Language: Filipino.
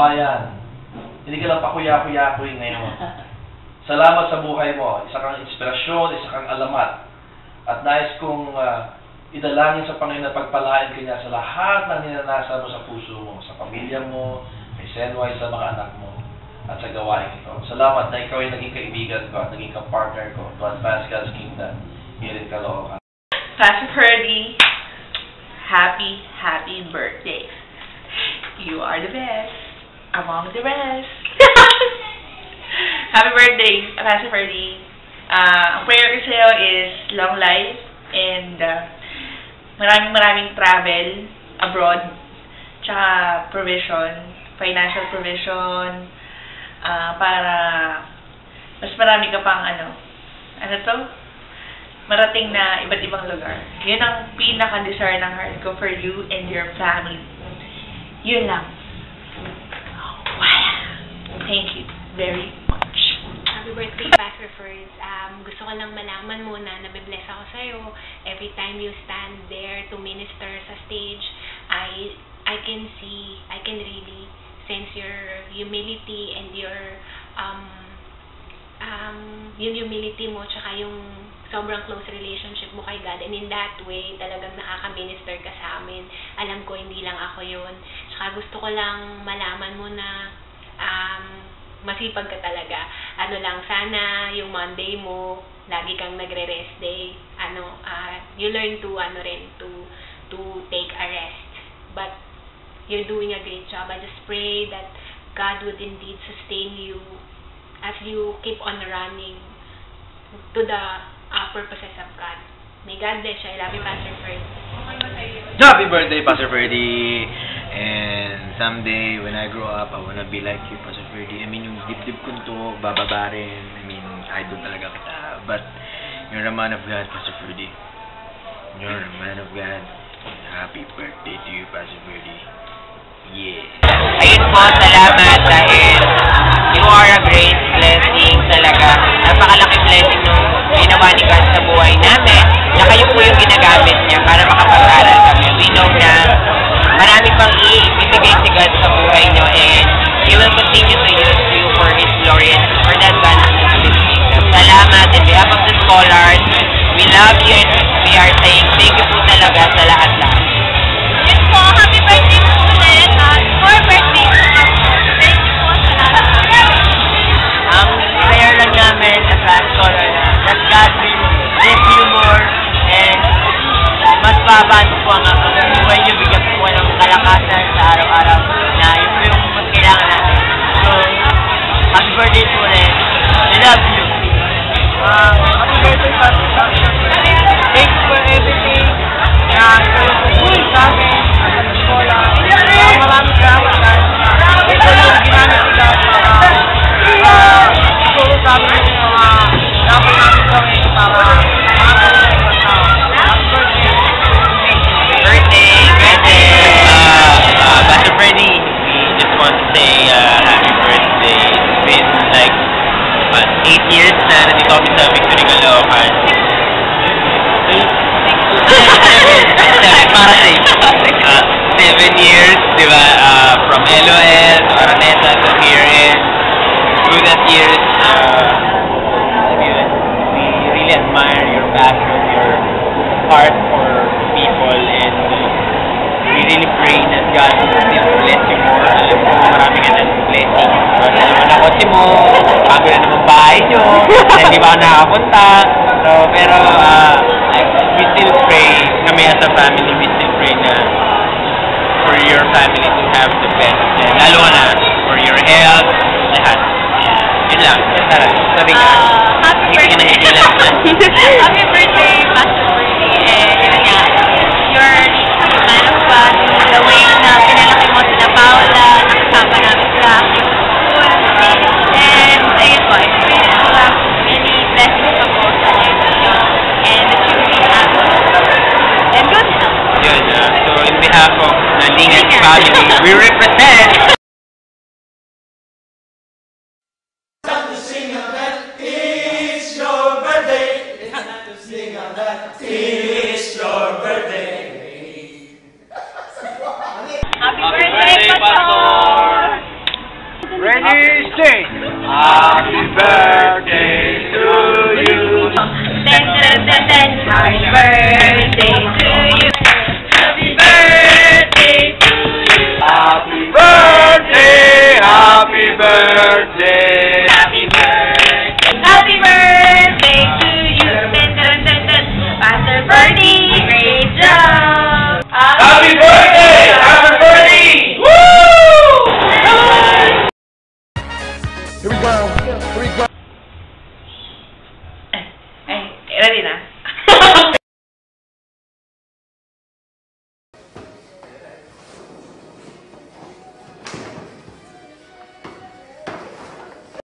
kabayan. Hindi ka lang pakuya-kuya-kuy ngayon. Salamat sa buhay mo. Isa kang inspirasyon, isa kang alamat. At nais kong idalangin sa Panginoon na pagpalain ka niya sa lahat ng ninanasa mo sa puso mo, sa pamilya mo, kay Senway, sa mga anak mo, at sa gawain ito. Salamat na ikaw ay naging kaibigan ko at naging ka-partner ko to advance God's kingdom here in Caloocan. Pastor Ferdy, happy birthday. You are the best among the rest. Happy birthday, Pastor Ferdy. Ang prayer ko sa'yo is long life and maraming travel abroad, tsaka provision, financial provision, para mas marami ka pang marating na iba't ibang lugar. Yun ang pinaka-desire ng heart ko for you and your family. Yun lang. Wow. Thank you very much. Happy birthday, Pastor Ferds. Gusto ko lang malaman muna na bless ako sa'yo. Every time you stand there to minister sa stage, I can really sense your humility and your yung humility mo tsaka yung sobrang close relationship mo kay God, and in that way talagang nakaka-minister ka sa amin. Alam ko hindi lang ako yun. Tsaka gusto ko lang malaman mo na masipag ka talaga. Sana yung Monday mo lagi kang nagre-rest day. You learn to take a rest. But you're doing a great job. I just pray that God would indeed sustain you as you keep on running to the purposes of God. May God bless you. I love you, Pastor Ferdy. Happy birthday, Pastor Ferdy. And someday, when I grow up, I wanna be like you, Pastor Ferdy. I mean, yung dip-dip ko to, bababa rin. I mean, idol talaga kita. But, you're a man of God, Pastor Ferdy. You're a man of God. Happy birthday to you, Pastor Ferdy. Yeah. Ayun po, salamat dahil you are a great blessing talaga. Napakalaking blessing nung ginawa ni God sa buhay namin na kayo po yung ginagamit niya para makapag-aral kami. We know na marami pang ibibigay si God sa buhay niyo, and He will continue to use you for His glory and for that God in His kingdom. Salamat in behalf of the scholars. We love you and we are saying thank you po talaga sa lahat-lahat. Yes po, happy birthday po ulit. More birthday po. Thank you po sa lahat. Ang prayer lang namin as a scholar na that God will bless you more and mas babaan po ang buhay niyo, bigyan po ng kalakasan sa araw-araw na yun po yung mas kailangan natin. So, happy birthday po ulit. I love you. Happy birthday pa. Thanks for everything na tulong sa amin at sa skola. Maraming salamat guys. Ito yung ginamit ko guys para tulong sa amin yung mga dapat namin gawin para Pastor Ferdy, we just want to say happy birthday. It's been like 8 years na nandito kami sa Victory Caloocan. 7 years, di ba? From LOL to Araneta to here, and through that years, we really admire your passion, your heart for people, and we really pray that God will bless you more. Alam mo, marami ka ng blessing. But alam mo na kotse mo, bago na naman bahay nyo, hindi ba ako nakapunta. So, pero, we still pray, kami as a family, we still pray na for your family to have the best. And lalo na, for your health, lahat. Yun lang, tara, sabi ka. Happy birthday. Happy birthday, Pastor Ferdy. Yun nga, you're a man of God. The way na pinalaki mo sila Paula, nakasama namin sila after school. And ayun po, experience ko lang many blessings pa po sa life niyo. And that you will be happy. And good health. Yun, so in behalf of the Lingat family, we represent It's your birthday. Sing a Ready, stay! Happy birthday to you. Then, happy birthday to you. Happy birthday to you. Happy birthday, happy birthday. Happy birthday. Happy birthday to you. Pastor Bernie, great job. Happy birthday! Happy birthday! Woo! Here we go. Here we go. Ay, ready na?